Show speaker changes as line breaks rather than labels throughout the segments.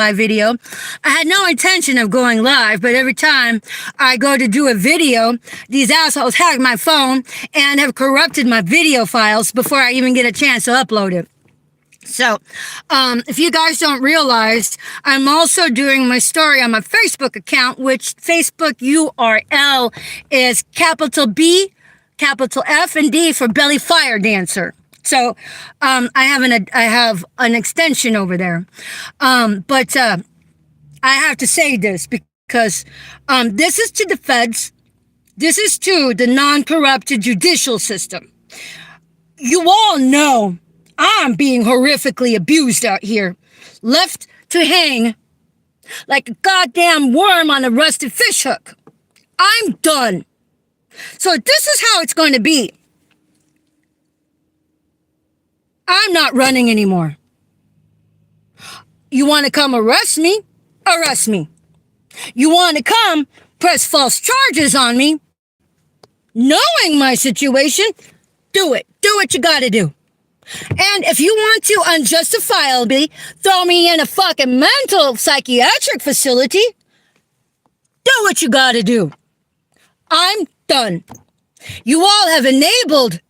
live video. I had no intention of going live, but every time I go to do a video, these assholes hack my phone and have corrupted my video files before I even get a chance to upload it. So, if you guys don't realize, I'm also doing my story on my Facebook account, which Facebook URL is capital B, capital F, and D for Belly Fire Dancer. So, I have an extension over there. But I have to say this because, this is to the feds. This is to the non-corrupted judicial system. You all know I'm being horrifically abused out here, left to hang like a goddamn worm on a rusted fishhook. I'm done. So this is how it's going to be. I'm not running anymore. You want to come arrest me? Arrest me. You want to come press false charges on me? Knowing my situation, do it. Do what you got to do. And if you want to unjustifiably throw me in a fucking mental psychiatric facility, do what you gotta do. I'm done. You all have enabled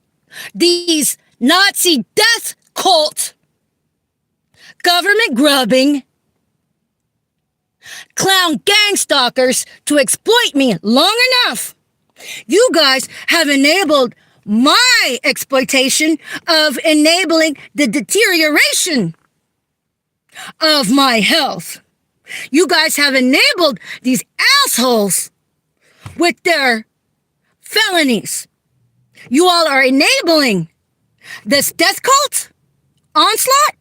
these Nazi death cult, government grubbing, clown gang stalkers to exploit me long enough. You guys have enabled my exploitation of enabling the deterioration of my health. You guys have enabled these assholes with their felonies. You all are enabling this death cult onslaught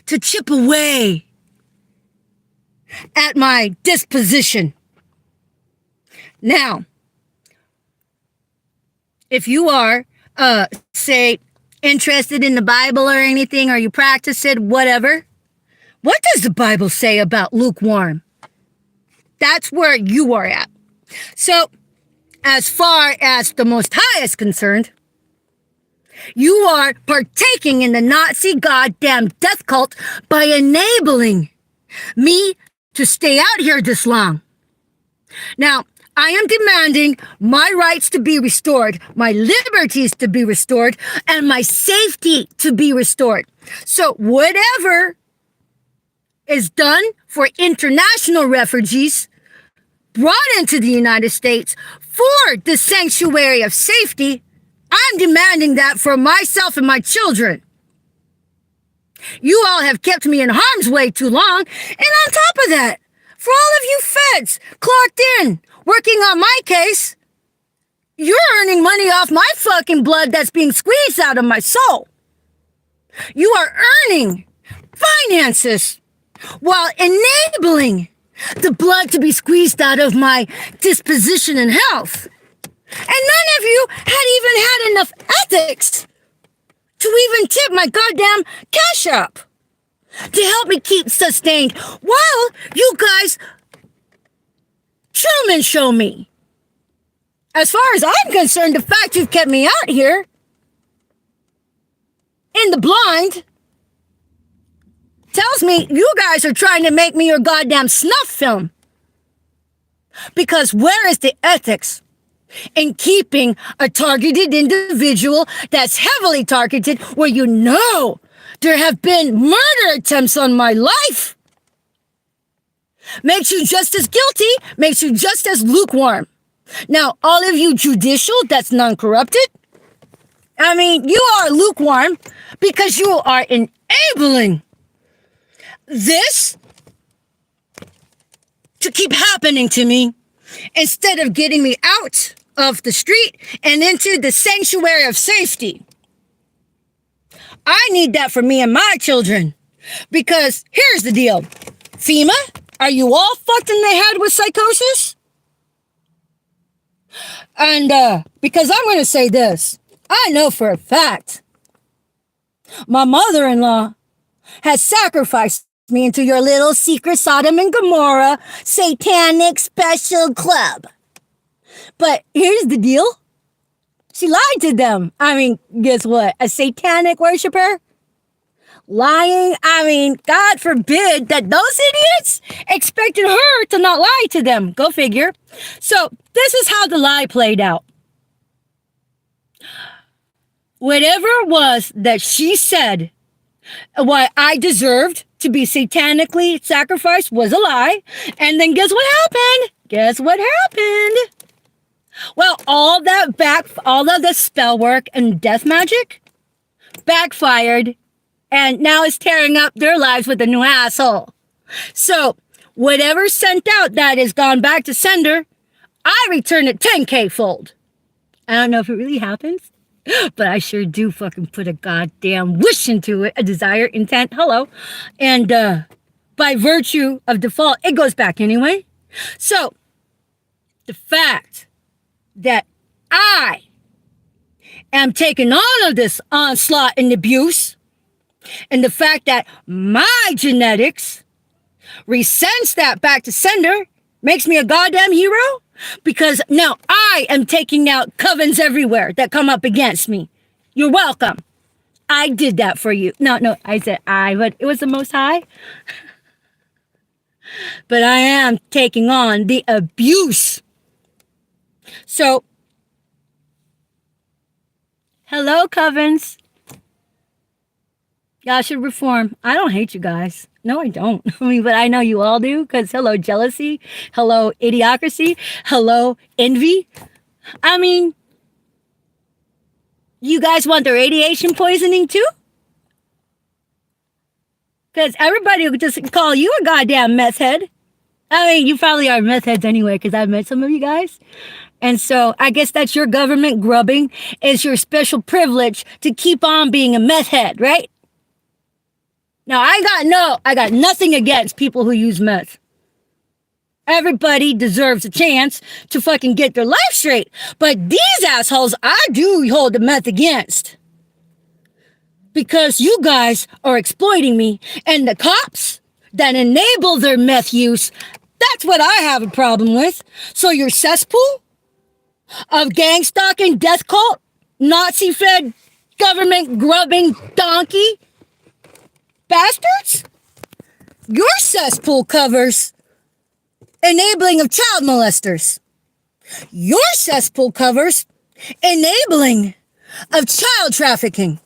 to chip away at my disposition. Now, if you are, say, interested in the Bible or anything, or you practice it, whatever, what does the Bible say about lukewarm? That's where you are at. So, as far as the Most High is concerned, you are partaking in the Nazi goddamn death cult by enabling me to stay out here this long. Now, I am demanding my rights to be restored, my liberties to be restored, and my safety to be restored. So whatever is done for international refugees brought into the United States for the sanctuary of safety, I'm demanding that for myself and my children. You all have kept me in harm's way too long, and on top of that, for all of you feds clocked in, working on my case, you're earning money off my fucking blood that's being squeezed out of my soul. You are earning finances while enabling the blood to be squeezed out of my disposition and health. And none of you had even had enough ethics to even tip my goddamn cash up to help me keep sustained while you guys Truman show me. As far as I'm concerned, the fact you've kept me out here in the blind tells me you guys are trying to make me your goddamn snuff film. Because where is the ethics in keeping a targeted individual that's heavily targeted where you know there have been murder attempts on my life? Makes you just as guilty, makes you just as lukewarm. Now, all of you judicial that's non-corrupted, I mean, you are lukewarm because you are enabling this to keep happening to me instead of getting me out of the street and into the sanctuary of safety. I need that for me and my children because here's the deal. FEMA, are you all fucked in the head with psychosis? And because I'm going to say this, I know for a fact my mother-in-law has sacrificed me into your little secret Sodom and Gomorrah satanic special club. But here's the deal. She lied to them. I mean, guess what? A satanic worshiper lying. I mean, God forbid that those idiots expected her to not lie to them. Go figure. So this is how the lie played out. Whatever it was that she said, what I deserved to be satanically sacrificed was a lie. And then guess what happened? Guess what happened? Well, all of the spell work and death magic backfired, and now it's tearing up their lives with a new asshole. So, whatever sent out that has gone back to sender, I return it 10K fold. I don't know if it really happens, but I sure do fucking put a goddamn wish into it, a desire, intent, hello. And by virtue of default, it goes back anyway. So, the fact that I am taking all of this onslaught and abuse, and the fact that my genetics resends that back to sender makes me a goddamn hero, because now I am taking out covens everywhere that come up against me. You're welcome. I did that for you. No, I said I, but it was the Most High. But I am taking on the abuse. So, hello, covens. Y'all should reform. I don't hate you guys. No, I don't. I mean, but I know you all do, because hello, jealousy. Hello, idiocracy. Hello, envy. I mean, you guys want the radiation poisoning too? Because everybody will just call you a goddamn meth head. I mean, you probably are meth heads anyway, because I've met some of you guys. And so I guess that's your government grubbing. It's your special privilege to keep on being a meth head, right? Now, I got nothing against people who use meth. Everybody deserves a chance to fucking get their life straight. But these assholes, I do hold the meth against. Because you guys are exploiting me, and the cops that enable their meth use, that's what I have a problem with. So your cesspool of gang stalking, death cult, Nazi-fed, government grubbing donkey bastards, your cesspool covers enabling of child molesters. Your cesspool covers enabling of child trafficking.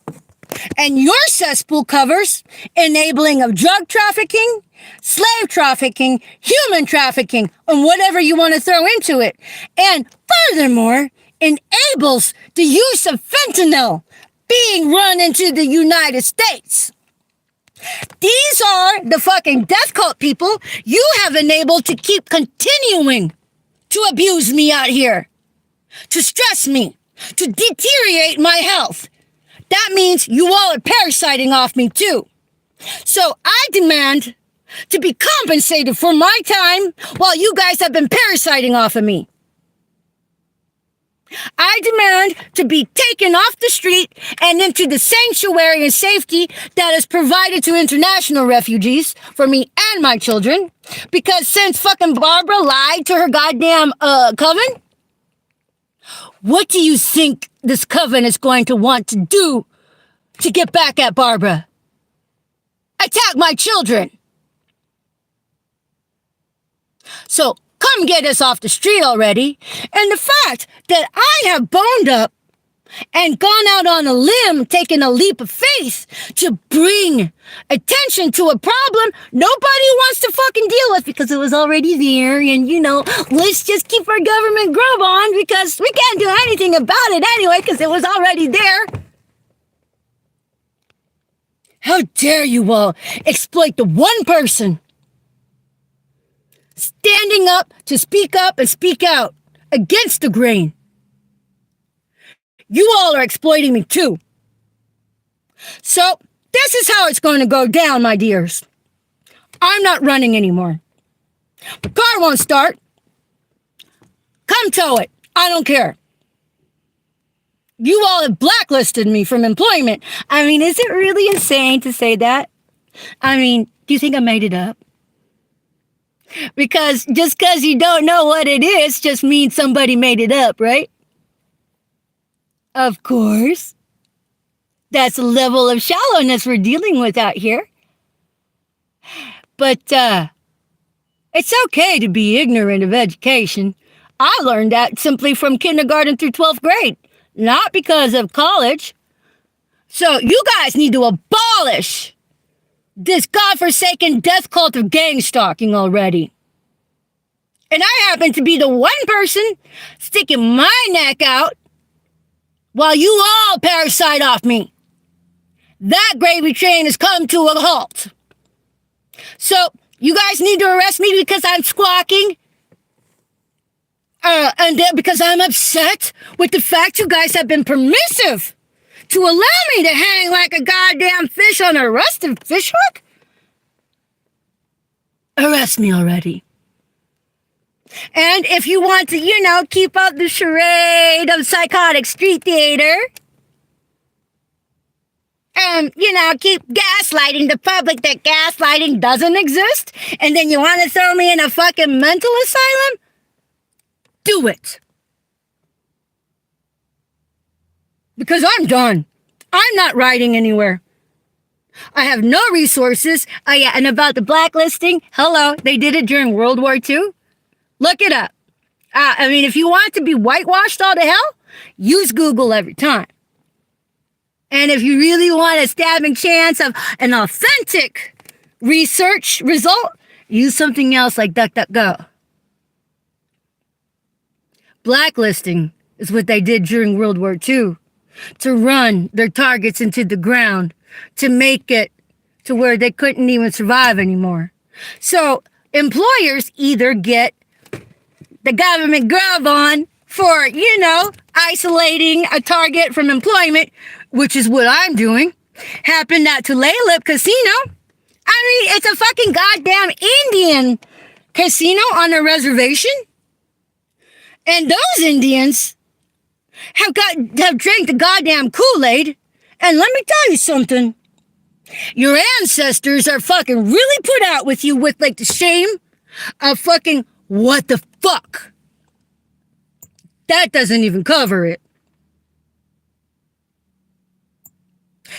And your cesspool covers enabling of drug trafficking, slave trafficking, human trafficking, and whatever you want to throw into it. And furthermore, enables the use of fentanyl being run into the United States. These are the fucking death cult people you have enabled to keep continuing to abuse me out here, to stress me, to deteriorate my health. That means you all are parasiting off me too. So I demand to be compensated for my time while you guys have been parasiting off of me. I demand to be taken off the street and into the sanctuary and safety that is provided to international refugees for me and my children. Because since fucking Barbara lied to her goddamn coven, what do you think this coven is going to want to do to get back at Barbara? Attack my children. So come get us off the street already. And the fact that I have boned up and gone out on a limb, taking a leap of faith to bring attention to a problem nobody wants to fucking deal with because it was already there. And, you know, let's just keep our government grub on because we can't do anything about it anyway because it was already there. How dare you all exploit the one person standing up and speak out against the grain. You all are exploiting me too. So this is how it's going to go down, my dears. I'm not running anymore. The car won't start. Come tow it. I don't care. You all have blacklisted me from employment. I mean, is it really insane to say that? I mean, do you think I made it up? Because just because you don't know what it is just means somebody made it up, right? Of course. That's the level of shallowness we're dealing with out here. But it's okay to be ignorant of education. I learned that simply from kindergarten through 12th grade, not because of college. So you guys need to abolish this godforsaken death cult of gang stalking already. And I happen to be the one person sticking my neck out while you all parasite off me. That gravy train has come to a halt. So you guys need to arrest me because I'm squawking. And because I'm upset with the fact you guys have been permissive to allow me to hang like a goddamn fish on a rusted fishhook? Arrest me already. And if you want to, keep up the charade of psychotic street theater, keep gaslighting the public that gaslighting doesn't exist, and then you want to throw me in a fucking mental asylum, do it. Because I'm done. I'm not writing anywhere. I have no resources. Oh yeah, and about the blacklisting, hello, they did it during World War II. Look it up. If you want to be whitewashed all to hell, use Google every time. And if you really want a stabbing chance of an authentic research result, use something else like DuckDuckGo. Blacklisting is what they did during World War II, to run their targets into the ground, to make it to where they couldn't even survive anymore. So employers either get the government grub on for, isolating a target from employment, which is what I'm doing. Happened at Tulalip Casino. It's a fucking goddamn Indian casino on a reservation. And those Indians have drank the goddamn Kool-Aid. And let me tell you something. Your ancestors are fucking really put out with you with the shame of fucking what the fuck. That doesn't even cover it.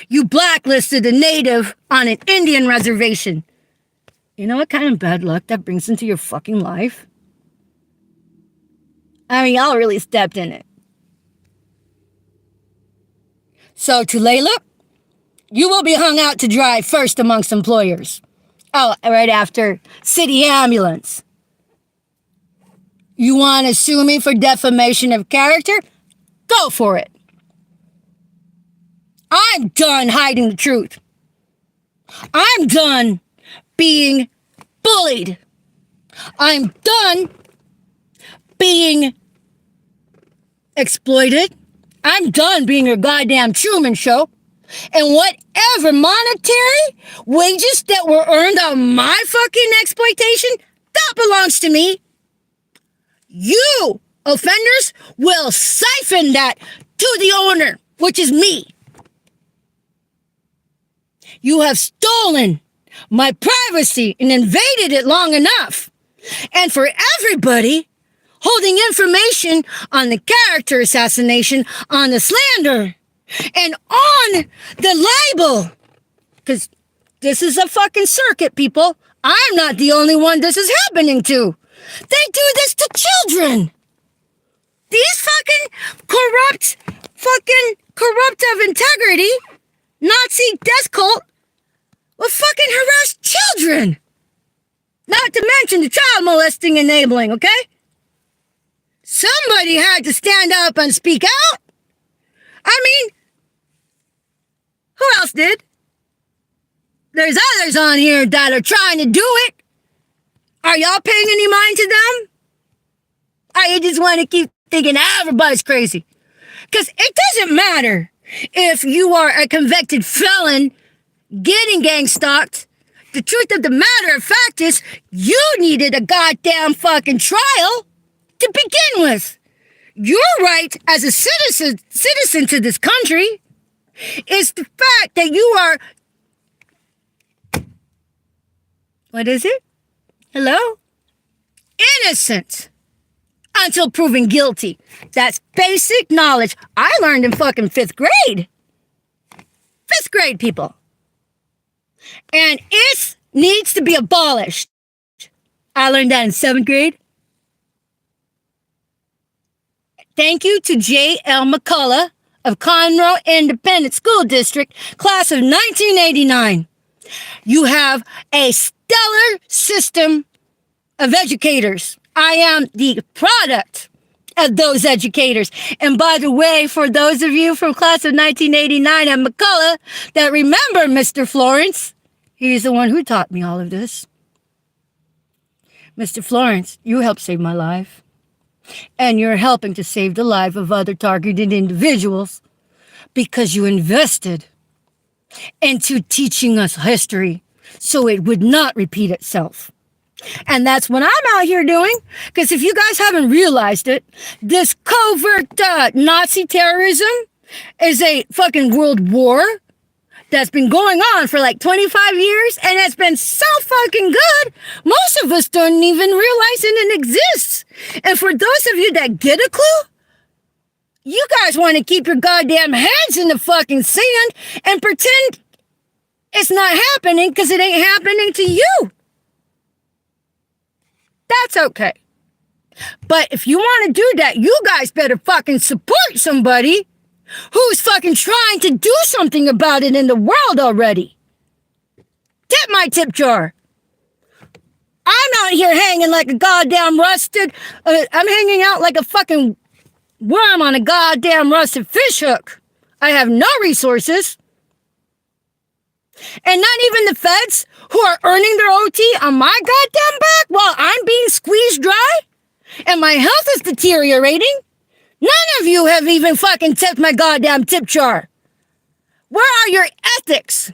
You blacklisted a native on an Indian reservation. You know what kind of bad luck that brings into your fucking life? Y'all really stepped in it. So, Tulalip, you will be hung out to dry first amongst employers. Oh, right after city ambulance. You want to sue me for defamation of character? Go for it. I'm done hiding the truth. I'm done being bullied. I'm done being exploited. I'm done being your goddamn Truman Show. And whatever monetary wages that were earned on my fucking exploitation, that belongs to me. You, offenders, will siphon that to the owner, which is me. You have stolen my privacy and invaded it long enough. And for everybody holding information on the character assassination, on the slander, and on the libel, because this is a fucking circuit, people. I'm not the only one this is happening to. They do this to children. These fucking corrupt of integrity, Nazi death cult, will fucking harass children. Not to mention the child molesting enabling, okay? Somebody had to stand up and speak out. Who else did? There's others on here that are trying to do it. Are y'all paying any mind to them? I just want to keep thinking everybody's crazy. Because it doesn't matter if you are a convicted felon getting gang stalked. The truth of the matter of fact is you needed a goddamn fucking trial to begin with. Your right as a citizen to this country is the fact that you are... What is it? Hello? Innocent until proven guilty. That's basic knowledge I learned in fucking 5th grade. fifth grade, people. And it needs to be abolished. I learned that in seventh grade. Thank you to J.L. McCullough of Conroe Independent School District, class of 1989. You have a stellar system of educators. I am the product of those educators. And by the way, for those of you from class of 1989 at McCullough that remember Mr. Florence, he's the one who taught me all of this. Mr. Florence, you helped save my life. And you're helping to save the life of other targeted individuals because you invested into teaching us history so it would not repeat itself. And that's what I'm out here doing, because if you guys haven't realized it, this covert Nazi terrorism is a fucking world war that's been going on for like 25 years, and it's been so fucking good, most of us don't even realize it exists. And for those of you that get a clue, you guys want to keep your goddamn heads in the fucking sand and pretend it's not happening because it ain't happening to you. That's okay. But if you want to do that, you guys better fucking support somebody who's fucking trying to do something about it in the world already. Tip my tip jar. I'm out here hanging like a goddamn rusted, I'm hanging out like a fucking worm on a goddamn rusted fish hook. I have no resources. And not even the feds who are earning their OT on my goddamn back while I'm being squeezed dry and my health is deteriorating. None of you have even fucking tipped my goddamn tip jar. Where are your ethics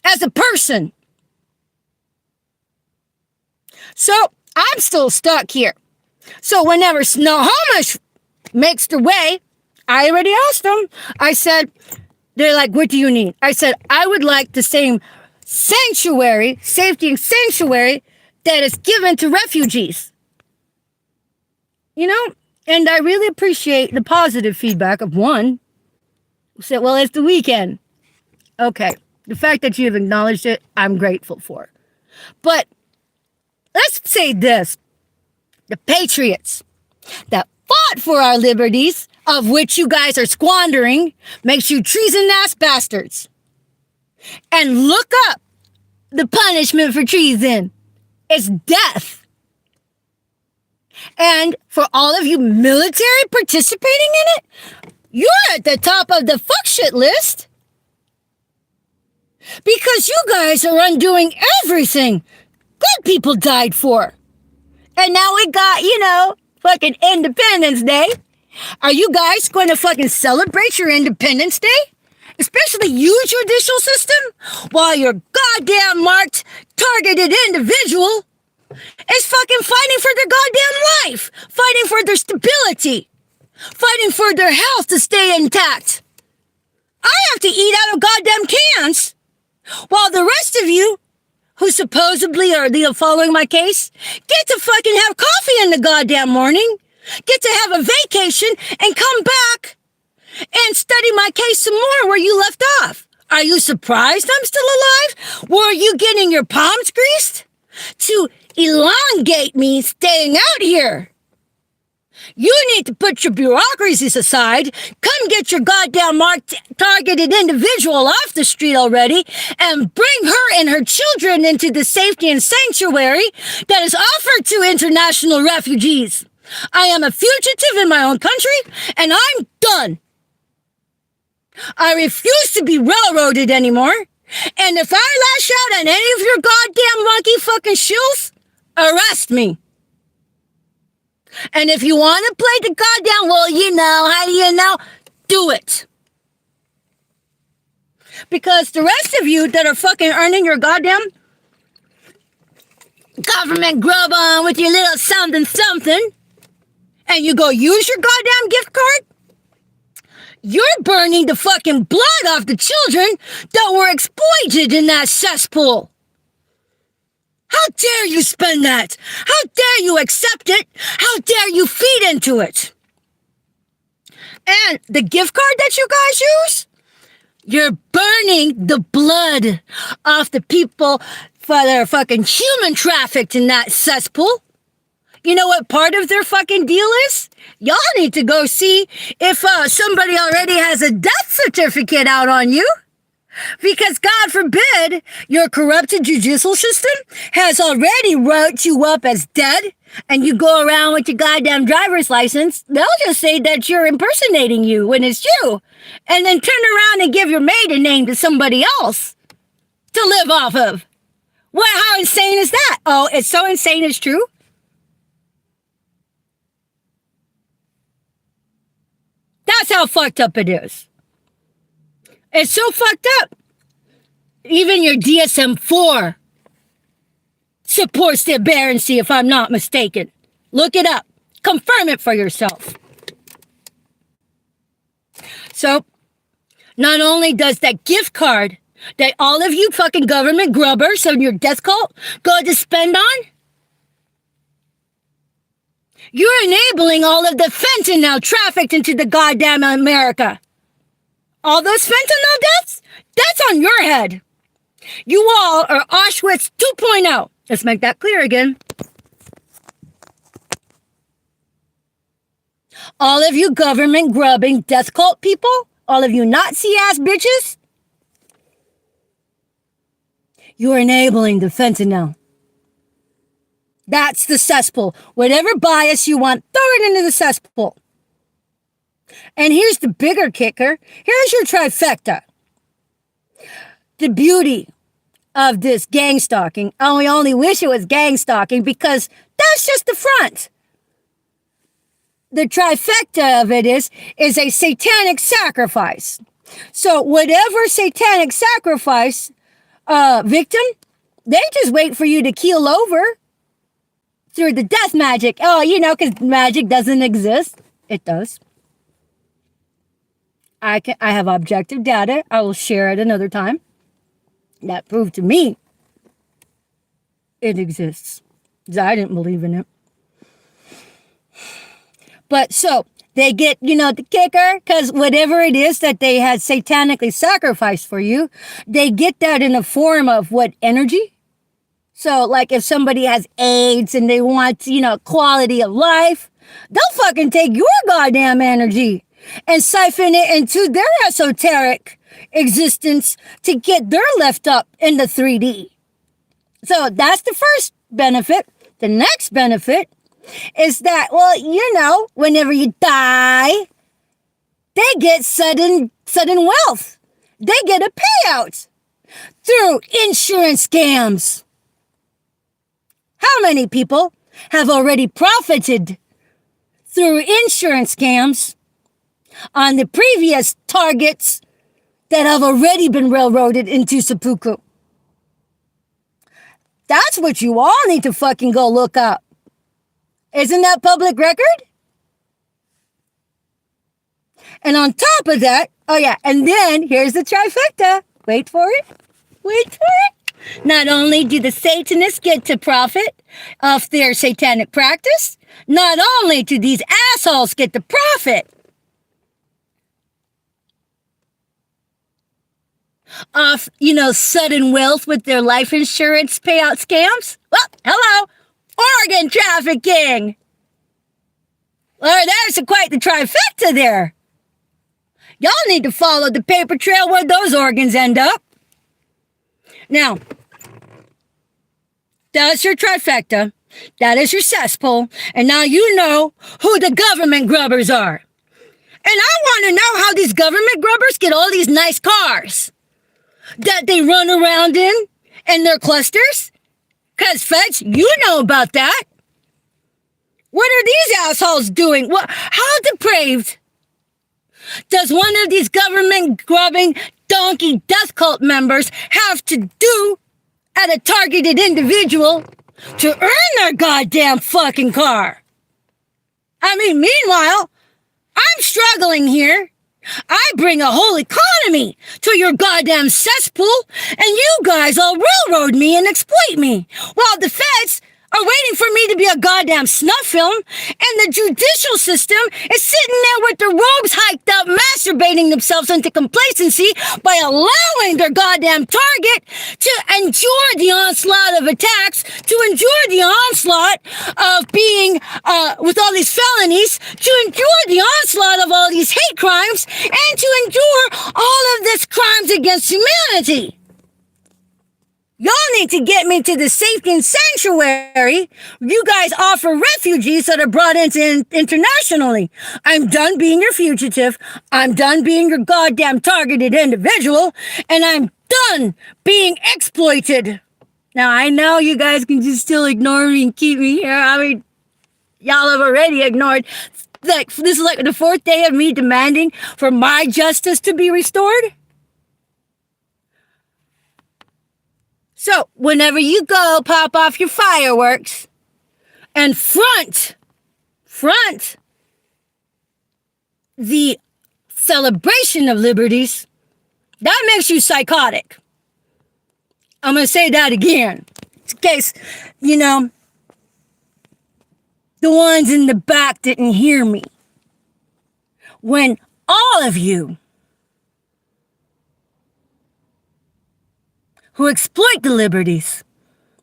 as a person? So I'm still stuck here. So whenever Snohomish makes their way, I already asked them. I said, they're like, what do you need? I said, I would like the same sanctuary, safety and sanctuary that is given to refugees. You know, and I really appreciate the positive feedback of one who said, well, it's the weekend. Okay, the fact that you've acknowledged it, I'm grateful for. But let's say this, the patriots that fought for our liberties, of which you guys are squandering, makes you treason-ass bastards. And look up the punishment for treason. It's death. And for all of you military participating in it, you're at the top of the fuck shit list. Because you guys are undoing everything good people died for. And now we got, fucking Independence Day. Are you guys going to fucking celebrate your Independence Day? Especially you, judicial system? While your goddamn marked, targeted individual is fucking fighting for their goddamn life. Fighting for their stability. Fighting for their health to stay intact. I have to eat out of goddamn cans. While the rest of you, who supposedly are following my case, get to fucking have coffee in the goddamn morning. Get to have a vacation and come back and study my case some more where you left off. Are you surprised I'm still alive? Were you getting your palms greased to elongate me staying out here? You need to put your bureaucracies aside, come get your goddamn marked targeted individual off the street already, and bring her and her children into the safety and sanctuary that is offered to international refugees. I am a fugitive in my own country, and I'm done. I refuse to be railroaded anymore, and if I lash out at any of your goddamn monkey fucking shills, arrest me. And if you want to play the goddamn, how do you know? Do it. Because the rest of you that are fucking earning your goddamn government grub on with your little something, and you go use your goddamn gift card, you're burning the fucking blood off the children that were exploited in that cesspool. How dare you spend that? How dare you accept it? How dare you feed into it? And the gift card that you guys use, You're burning the blood off the people that are fucking human trafficked in that cesspool. You know what part of their fucking deal is? Y'all need to go see if somebody already has a death certificate out on you. Because God forbid your corrupted judicial system has already wrote you up as dead and you go around with your goddamn driver's license. They'll just say that you're impersonating you when it's you. And then turn around and give your maiden name to somebody else to live off of. Well, how insane is that? Oh, it's so insane it's true? That's how fucked up it is. It's so fucked up. Even your DSM-4 supports the aberrancy, if I'm not mistaken. Look it up. Confirm it for yourself. So, not only does that gift card that all of you fucking government grubbers on your death cult go to spend on, you're enabling all of the fentanyl trafficked into the goddamn America. All those fentanyl deaths, that's on your head. You all are Auschwitz 2.0. Let's make that clear again. All of you government grubbing death cult people, all of you Nazi-ass bitches, you're enabling the fentanyl. That's the cesspool. Whatever bias you want, throw it into the cesspool. And here's the bigger kicker. Here's your trifecta. The beauty of this gang stalking. Oh, we only wish it was gang stalking because that's just the front. The trifecta of it is a satanic sacrifice. So whatever satanic sacrifice victim, they just wait for you to keel over through the death magic. Oh, you know, because magic doesn't exist. It does. I have objective data. I will share it another time. That proved to me it exists. I didn't believe in it. But so they get, you know, the kicker, because whatever it is that they had satanically sacrificed for you, they get that in a form of what energy? So like if somebody has AIDS and they want, you know, quality of life, they'll fucking take your goddamn energy and siphon it into their esoteric existence to get their left up in the 3D. So that's the first benefit. The next benefit is that, well, you know, whenever you die, they get sudden wealth. They get a payout through insurance scams. How many people have already profited through insurance scams on the previous targets that have already been railroaded into seppuku? That's what you all need to fucking go look up. Isn't that public record? And on top of that, oh yeah, and then here's the trifecta. Wait for it. Wait for it. Not only do the Satanists get to profit off their satanic practice, not only do these assholes get to profit off, you know, sudden wealth with their life insurance payout scams. Well, hello, organ trafficking. Well, there's quite the trifecta there. Y'all need to follow the paper trail where those organs end up. Now, that's your trifecta. That is your cesspool. And now you know who the government grubbers are. And I want to know how these government grubbers get all these nice cars that they run around in their clusters. Because, feds, you know about that. What are these assholes doing? How depraved does one of these government grubbing donkey death cult members have to do at a targeted individual to earn their goddamn fucking car? I mean, meanwhile, I'm struggling here. I bring a whole economy to your goddamn cesspool, and you guys all railroad me and exploit me, while the feds are waiting for me to be a goddamn snuff film, and the judicial system is sitting there with their robes hiked up, masturbating themselves into complacency by allowing their goddamn target to endure the onslaught of attacks, to endure the onslaught of being, with all these felonies, to endure the onslaught of all these hate crimes, and to endure all of this crimes against humanity. Y'all need to get me to the safety and sanctuary you guys offer refugees that are brought into internationally. I'm done being your fugitive. I'm done being your goddamn targeted individual. And I'm done being exploited. Now, I know you guys can just still ignore me and keep me here. I mean, y'all have already ignored. Like, this is like the fourth day of me demanding for my justice to be restored. So, whenever you go pop off your fireworks and front the celebration of liberties, that makes you psychotic. I'm going to say that again, in case, the ones in the back didn't hear me. When all of you who exploit the liberties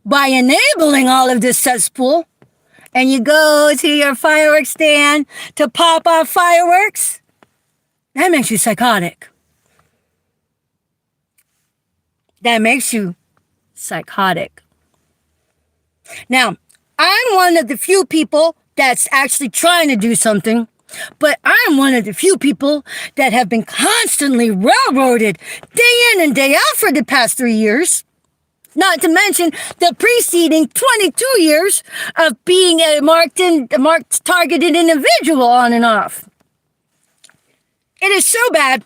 by enabling all of this cesspool, and you go to your fireworks stand to pop off fireworks, that makes you psychotic. That makes you psychotic. Now, I'm one of the few people that's actually trying to do something, but I'm one of the few people that have been constantly railroaded day in and day out for the past 3 years. Not to mention the preceding 22 years of being a marked targeted individual on and off. It is so bad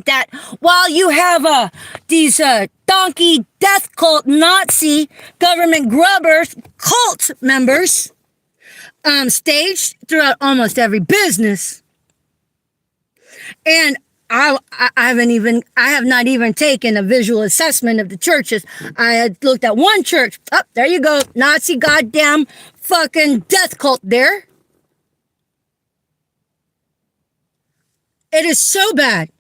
that while you have these donkey death cult Nazi government grubbers cult members staged throughout almost every business, and I have not even taken a visual assessment of the churches. I had looked at one church. Oh, there you go, Nazi goddamn fucking death cult there. It is so bad.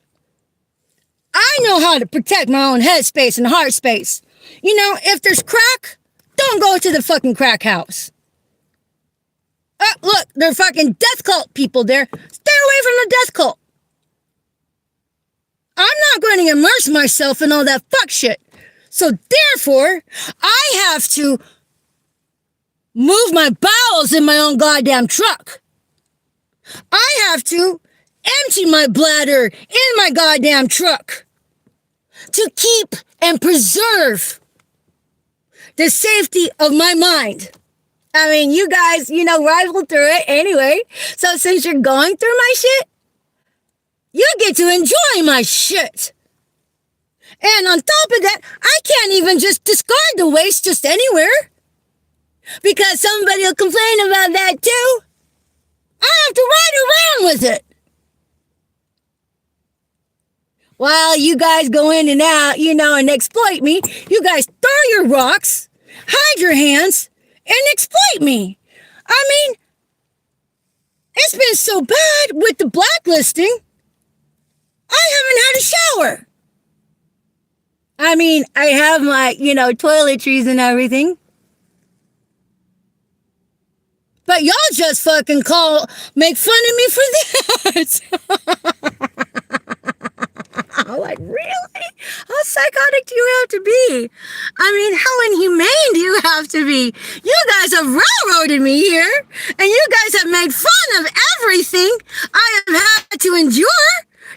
I know how to protect my own head space and heart space. If there's crack, don't go to the fucking crack house. Look, they're fucking death cult people there. Stay away from the death cult. I'm not going to immerse myself in all that fuck shit. So therefore, I have to move my bowels in my own goddamn truck. I have to empty my bladder in my goddamn truck to keep and preserve the safety of my mind. I mean, you guys, rifle through it anyway. So since you're going through my shit, you get to enjoy my shit. And on top of that, I can't even just discard the waste just anywhere, because somebody will complain about that too. I have to ride around with it. While you guys go in and out, and exploit me, you guys throw your rocks, hide your hands, and exploit me. I mean, it's been so bad with the blacklisting, I haven't had a shower. I mean, I have my, toiletries and everything. But y'all just fucking make fun of me for that. I'm like, really? How psychotic do you have to be? I mean, how inhumane do you have to be? You guys have railroaded me here, and you guys have made fun of everything I have had to endure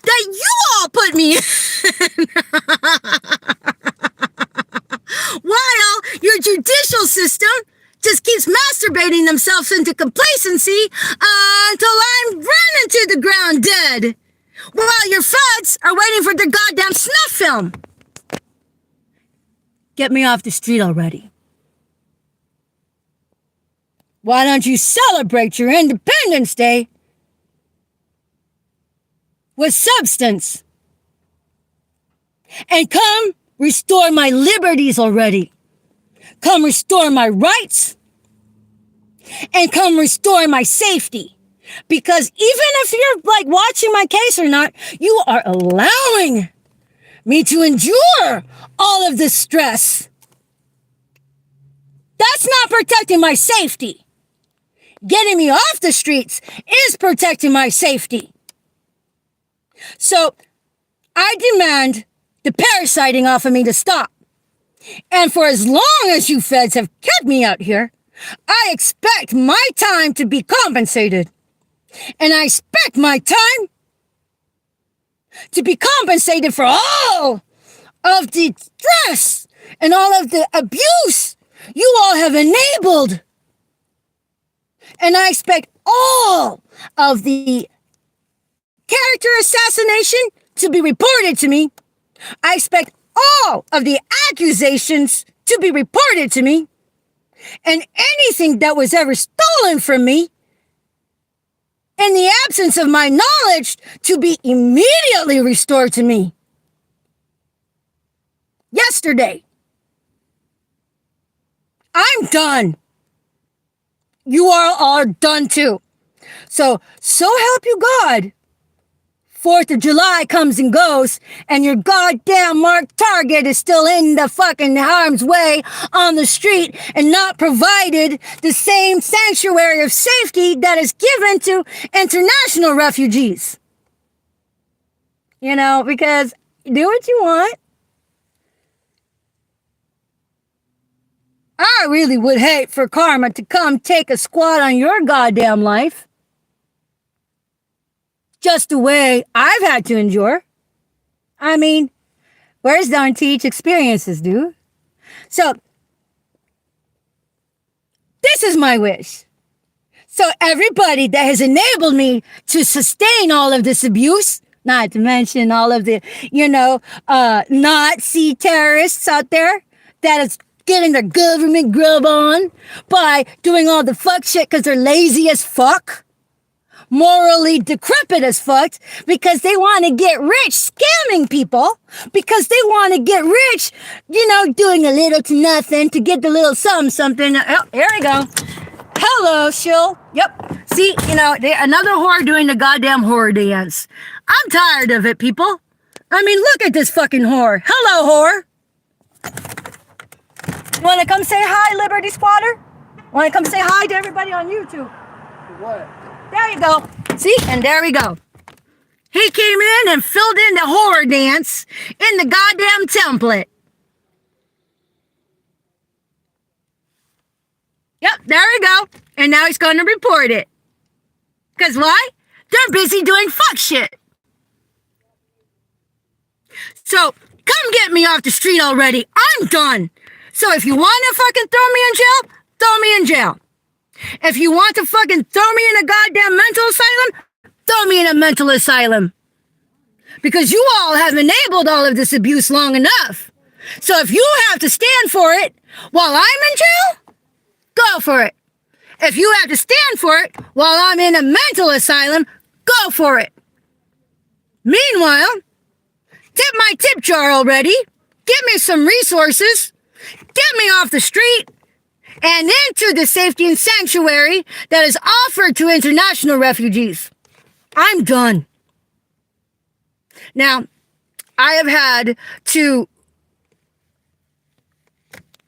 that you all put me in. While your judicial system just keeps masturbating themselves into complacency until I'm running to the ground dead, while your feds are waiting for their goddamn snuff film. Get me off the street already. Why don't you celebrate your Independence Day with substance? And come restore my liberties already. Come restore my rights and come restore my safety. Because even if you're like watching my case or not, you are allowing me to endure all of this stress. That's not protecting my safety. Getting me off the streets is protecting my safety. So I demand the parasiting off of me to stop. And for as long as you feds have kept me out here, I expect my time to be compensated. And I expect my time to be compensated for all of the stress and all of the abuse you all have enabled. And I expect all of the character assassination to be reported to me. I expect all of the accusations to be reported to me. And anything that was ever stolen from me, in the absence of my knowledge, to be immediately restored to me. Yesterday. I'm done. You all are done too. So help you God. 4th of July comes and goes, and your goddamn marked target is still in the fucking harm's way on the street and not provided the same sanctuary of safety that is given to international refugees. You know, because do what you want. I really would hate for karma to come take a squat on your goddamn life. Just the way I've had to endure. I mean, where's darn teach experiences, dude? So, this is my wish. So everybody that has enabled me to sustain all of this abuse, not to mention all of the, Nazi terrorists out there that is getting their government grub on by doing all the fuck shit because they're lazy as fuck. Morally decrepit as fuck because they want to get rich scamming people, because they want to get rich, doing a little to nothing to get the little something. Oh, here we go. Hello, shill. Yep. See, another whore doing the goddamn whore dance. I'm tired of it, people. I mean, look at this fucking whore. Hello, whore. Want to come say hi, Liberty Squatter? Want to come say hi to everybody on YouTube?
What?
There you go. See? And there we go. He came in and filled in the horror dance in the goddamn template. Yep, there we go. And now he's going to report it. Because why? They're busy doing fuck shit. So, come get me off the street already. I'm done. So if you want to fucking throw me in jail, throw me in jail. If you want to fucking throw me in a goddamn mental asylum, throw me in a mental asylum. Because you all have enabled all of this abuse long enough. So if you have to stand for it while I'm in jail, go for it. If you have to stand for it while I'm in a mental asylum, go for it. Meanwhile, tip my tip jar already. Give me some resources. Get me off the street and into the safety and sanctuary that is offered to international refugees. I'm done. Now, I have had to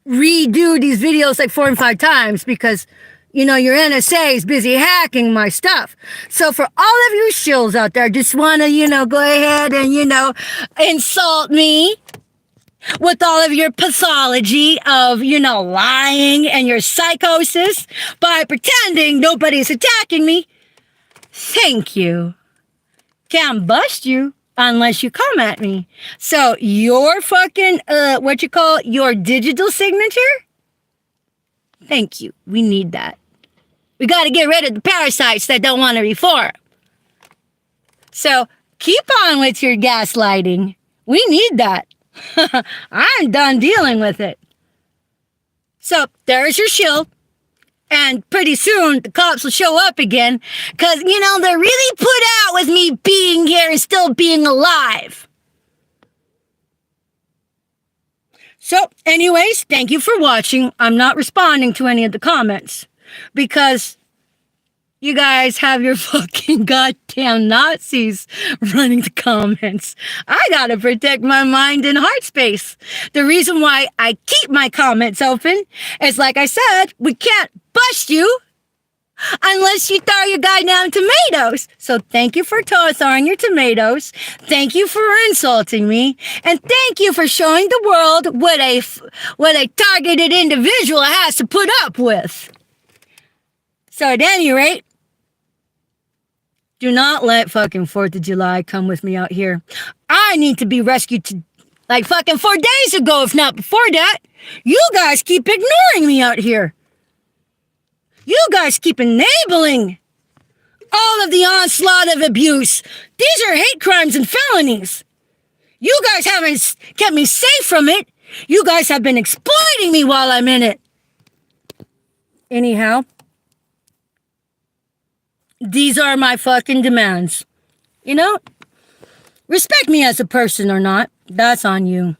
redo these videos like 4 and 5 times because, your NSA is busy hacking my stuff. So for all of you shills out there, just want to, go ahead and, insult me with all of your pathology of, lying and your psychosis by pretending nobody's attacking me. Thank you. Can't bust you unless you come at me. So your fucking, your digital signature? Thank you. We need that. We got to get rid of the parasites that don't want to reform. So keep on with your gaslighting. We need that. I'm done dealing with it. So there's your shield. And pretty soon the cops will show up again. Because, they're really put out with me being here and still being alive. So anyways, thank you for watching. I'm not responding to any of the comments. because you guys have your fucking goddamn Nazis running the comments. I gotta protect my mind and heart space. The reason why I keep my comments open is, like I said, we can't bust you unless you throw your goddamn tomatoes. So thank you for throwing your tomatoes. Thank you for insulting me. And thank you for showing the world what a targeted individual has to put up with. So at any rate, do not let fucking 4th of July come with me out here. I need to be rescued like fucking 4 days ago, if not before that. You guys keep ignoring me out here. You guys keep enabling all of the onslaught of abuse. These are hate crimes and felonies. You guys haven't kept me safe from it. You guys have been exploiting me while I'm in it. Anyhow, these are my fucking demands. You know, respect me as a person or not, that's on you.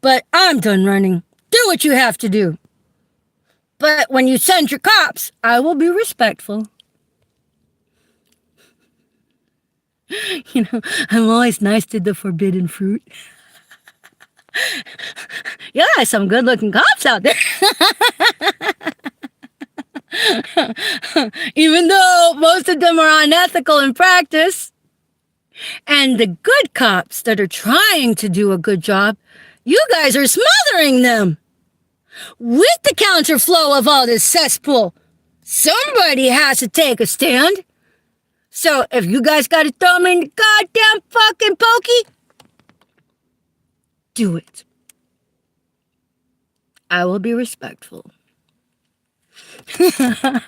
But I'm done running. Do what you have to do. But when you send your cops, I will be respectful. You know, I'm always nice to the forbidden fruit. Yeah, some good-looking cops out there. Even though most of them are unethical in practice. And the good cops that are trying to do a good job, you guys are smothering them. With the counterflow of all this cesspool, somebody has to take a stand. So if you guys gotta throw me in the goddamn fucking pokey, do it. I will be respectful. I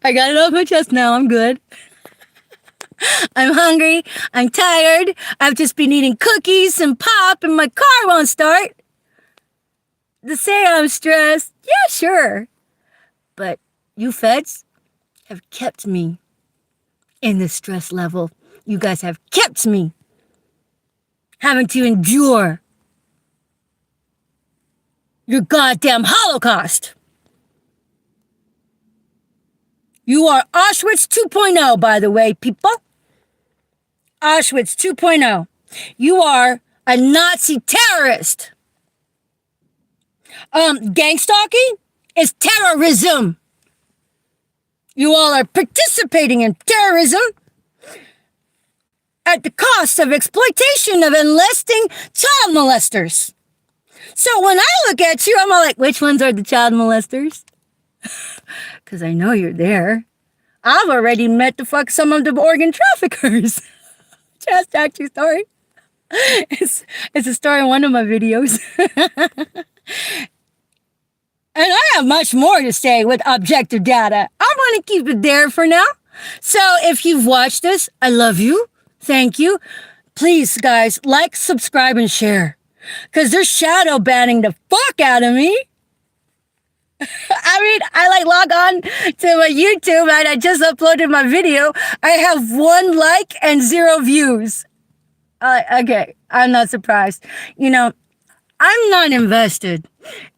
got it off my chest now, I'm good. I'm hungry, I'm tired, I've just been eating cookies and pop and my car won't start. To say I'm stressed, yeah, sure. But you feds have kept me in this stress level. You guys have kept me having to endure your goddamn Holocaust. You are Auschwitz 2.0, by the way, people. Auschwitz 2.0. You are a Nazi terrorist. Gang stalking is terrorism. You all are participating in terrorism at the cost of exploitation of enlisting child molesters. So when I look at you, I'm all like, which ones are the child molesters? Because I know you're there. I've already met some of the organ traffickers. Just actually story. It's a story in one of my videos. And I have much more to say with objective data. I want to keep it there for now. So if you've watched this, I love you. Thank you. Please, guys, like, subscribe, and share. Because they're shadow banning the fuck out of me. I mean, I log on to my YouTube and I just uploaded my video. I have 1 like and 0 views. Okay, I'm not surprised. You know, I'm not invested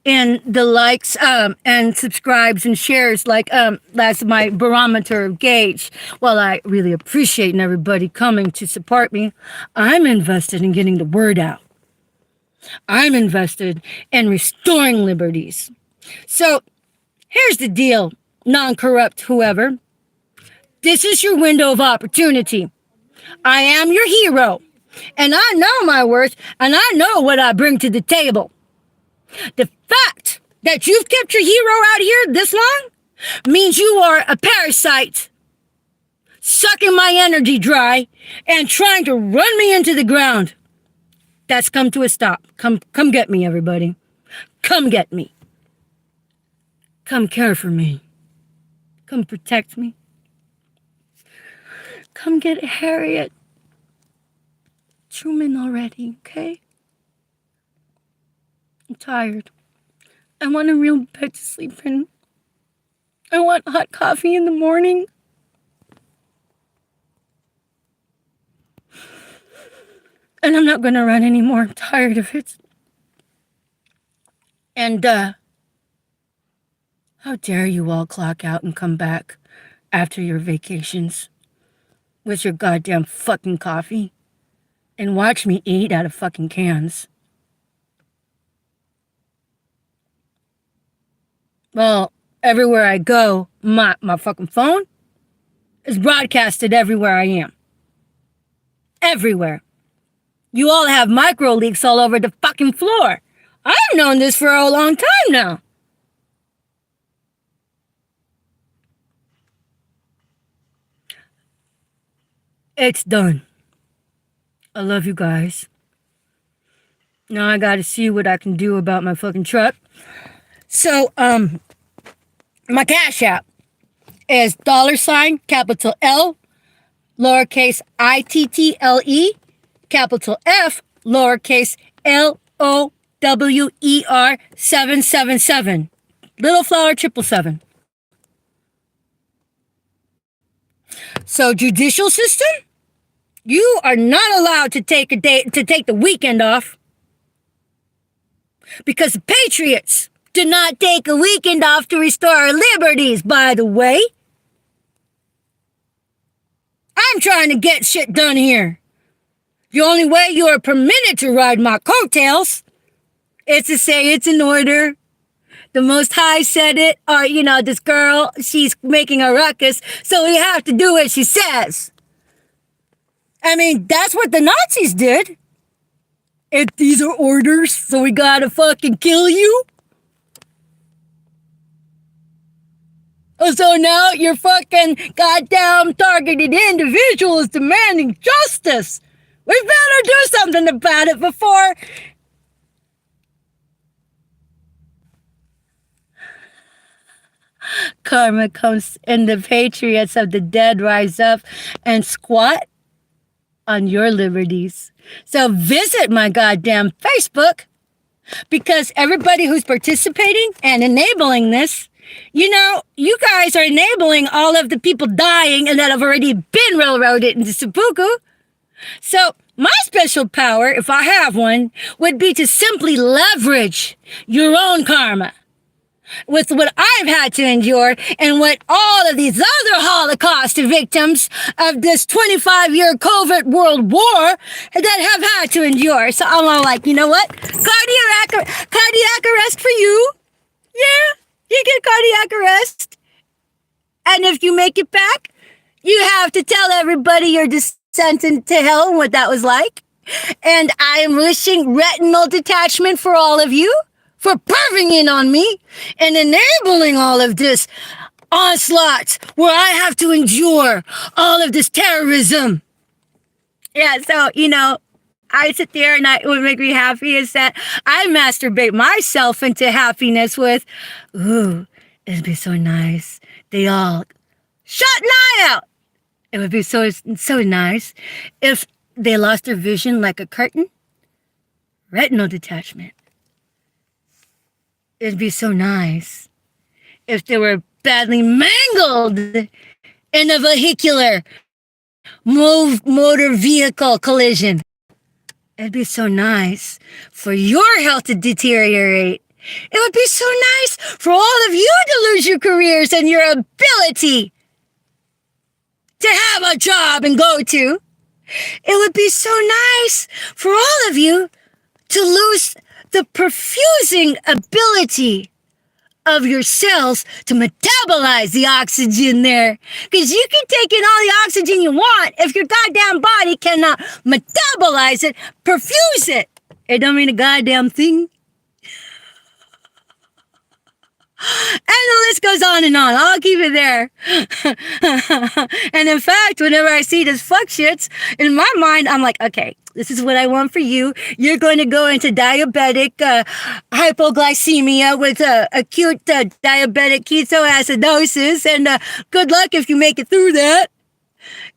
in the likes and subscribes and shares like that's my barometer of gauge. While I really appreciate everybody coming to support me, I'm invested in getting the word out. I'm invested in restoring liberties. So here's the deal, non-corrupt whoever. This is your window of opportunity. I am your hero, and I know my worth, and I know what I bring to the table. The fact that you've kept your hero out here this long means you are a parasite, sucking my energy dry and trying to run me into the ground. That's come to a stop. Come get me, everybody. Come get me. Come care for me. Come protect me. Come get Harriet Truman already, okay? I'm tired. I want a real bed to sleep in. I want hot coffee in the morning. And I'm not gonna run anymore. I'm tired of it. And, How dare you all clock out and come back after your vacations with your goddamn fucking coffee and watch me eat out of fucking cans. Well, everywhere I go, my fucking phone is broadcasted everywhere I am. Everywhere. You all have micro leaks all over the fucking floor. I've known this for a long time now. It's done. I love you guys. Now I gotta see what I can do about my fucking truck. So, my Cash App is $ capital L, lowercase ITTLE, capital F, lowercase LOWER 777. Little Flower 777. So, judicial system, you are not allowed to take the weekend off. Because the Patriots did not take a weekend off to restore our liberties, by the way. I'm trying to get shit done here. The only way you are permitted to ride my coattails is to say it's in order. The Most High said it, or, this girl, she's making a ruckus, so we have to do what she says. I mean, that's what the Nazis did. If these are orders, so we gotta fucking kill you? So now your fucking goddamn targeted individual is demanding justice. We better do something about it before... karma comes and the patriots of the dead rise up and squat on your liberties. So visit my goddamn Facebook, because everybody who's participating and enabling this, you guys are enabling all of the people dying and that have already been railroaded into seppuku. So my special power, if I have one, would be to simply leverage your own karma with what I've had to endure and what all of these other Holocaust victims of this 25-year covert world war that have had to endure. So I'm all like, you know what? Cardiac arrest for you. Yeah, you get cardiac arrest. And if you make it back, you have to tell everybody your descent into hell and what that was like. And I am wishing retinal detachment for all of you, for perving in on me and enabling all of this onslaught where I have to endure all of this terrorism. Yeah, so, I sit there and what would make me happy is that I masturbate myself into happiness with, ooh, it'd be so nice. They all shut an eye out. It would be so nice if they lost their vision like a curtain. Retinal detachment. It'd be so nice if they were badly mangled in a vehicular motor vehicle collision. It'd be so nice for your health to deteriorate. It would be so nice for all of you to lose your careers and your ability to have a job and go to. It would be so nice for all of you to lose the perfusing ability of your cells to metabolize the oxygen there. Because you can take in all the oxygen you want if your goddamn body cannot metabolize it, perfuse it. It don't mean a goddamn thing. And the list goes on and on. I'll keep it there. And in fact, whenever I see this fuck shits, in my mind, I'm like, okay, this is what I want for you. You're going to go into diabetic hypoglycemia with acute diabetic ketoacidosis. And good luck if you make it through that.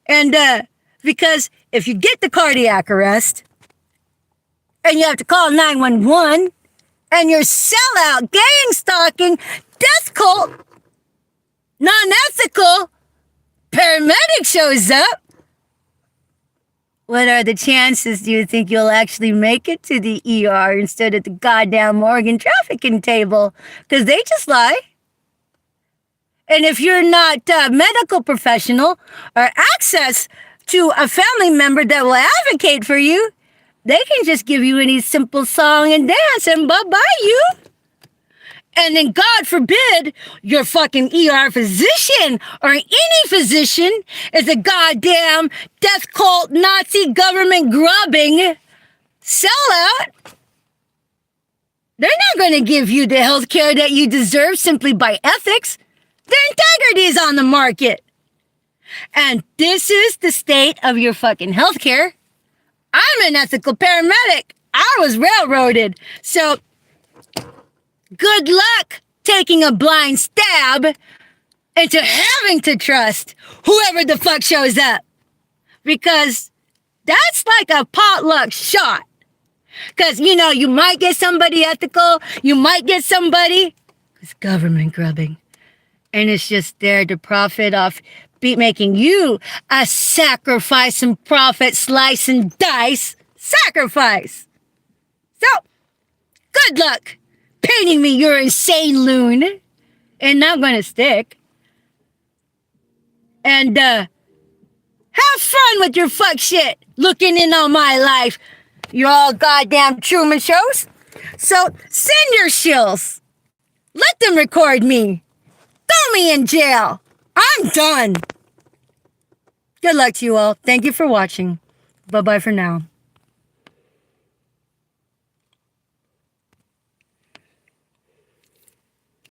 And because if you get the cardiac arrest and you have to call 911, and your sellout, gang stalking, death cult, non-ethical paramedic shows up, what are the chances do you think you'll actually make it to the ER instead of the goddamn organ trafficking table? Because they just lie. And if you're not a medical professional or access to a family member that will advocate for you, they can just give you any simple song and dance and bye-bye you. And then God forbid your fucking ER physician or any physician is a goddamn death cult Nazi government grubbing sellout. They're not going to give you the health care that you deserve simply by ethics. Their integrity is on the market. And this is the state of your fucking health care. I'm an ethical paramedic. I was railroaded. So good luck taking a blind stab into having to trust whoever the fuck shows up. Because that's like a potluck shot. Because, you know, you might get somebody ethical. You might get somebody who's government grubbing. And it's just there to profit off making you a sacrifice and profit slice and dice sacrifice. So, good luck painting me your insane loon. And not gonna stick. And, have fun with your fuck shit looking in on my life. You're all goddamn Truman shows. So, send your shills. Let them record me. Throw me in jail. I'm done. Good luck to you all. Thank you for watching. Bye-bye for now.